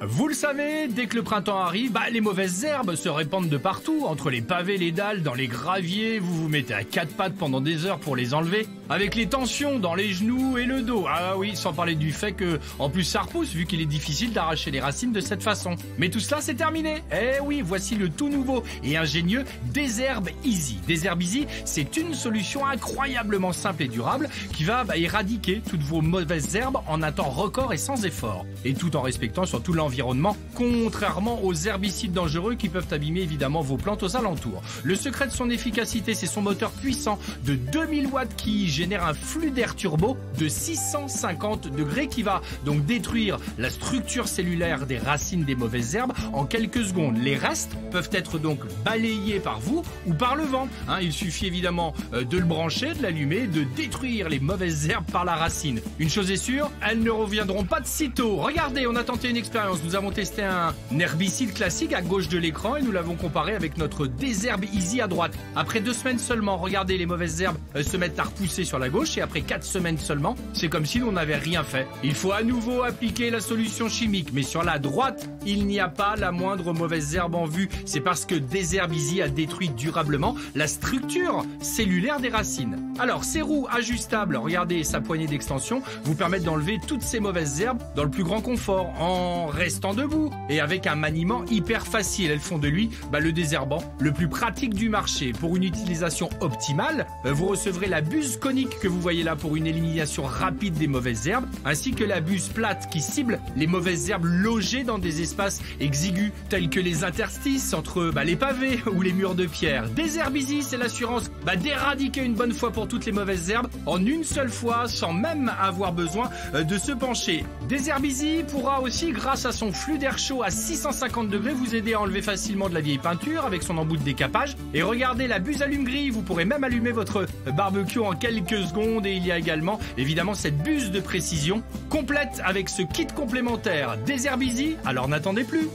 Vous le savez, dès que le printemps arrive, les mauvaises herbes se répandent de partout, entre les pavés, les dalles, dans les graviers, vous vous mettez à quatre pattes pendant des heures pour les enlever, avec les tensions dans les genoux et le dos. Ah oui, sans parler du fait que, en plus ça repousse, vu qu'il est difficile d'arracher les racines de cette façon. Mais tout cela, c'est terminé. Eh oui, voici le tout nouveau et ingénieux Désherbe Easy. Désherbe Easy, c'est une solution incroyablement simple et durable qui va éradiquer toutes vos mauvaises herbes en un temps record et sans effort. Et tout en respectant surtout l'environnement, contrairement aux herbicides dangereux qui peuvent abîmer évidemment vos plantes aux alentours. Le secret de son efficacité, c'est son moteur puissant de 2000 watts qui génère un flux d'air turbo de 650 degrés qui va donc détruire la structure cellulaire des racines des mauvaises herbes en quelques secondes. Les restes peuvent être donc balayés par vous ou par le vent. Il suffit évidemment de le brancher, de l'allumer, de détruire les mauvaises herbes par la racine. Une chose est sûre, elles ne reviendront pas de sitôt. Regardez, on a tenté une expérience. Nous avons testé un herbicide classique à gauche de l'écran et nous l'avons comparé avec notre Désherbe Easy à droite. Après 2 semaines seulement, regardez, les mauvaises herbes se mettent à repousser sur la gauche et après 4 semaines seulement, c'est comme si l'on n'avait rien fait. Il faut à nouveau appliquer la solution chimique, mais sur la droite, il n'y a pas la moindre mauvaise herbe en vue. C'est parce que Désherbe Easy a détruit durablement la structure cellulaire des racines. Alors, ces roues ajustables, regardez sa poignée d'extension, vous permettent d'enlever toutes ces mauvaises herbes dans le plus grand confort, en restant debout et avec un maniement hyper facile. Elles font de lui le désherbant le plus pratique du marché. Pour une utilisation optimale, vous recevrez la buse conique que vous voyez là pour une élimination rapide des mauvaises herbes, ainsi que la buse plate qui cible les mauvaises herbes logées dans des espaces exigus tels que les interstices entre les pavés ou les murs de pierre. Désherbe Easy, c'est l'assurance d'éradiquer une bonne fois pour toutes les mauvaises herbes en une seule fois sans même avoir besoin de se pencher. Désherbe Easy pourra aussi, grâce à son flux d'air chaud à 650 degrés, vous aider à enlever facilement de la vieille peinture avec son embout de décapage. Et regardez, la buse allume-grille, vous pourrez même allumer votre barbecue en quelques secondes. Et il y a également évidemment cette buse de précision complète avec ce kit complémentaire Désherbe Easy. Alors n'attendez plus.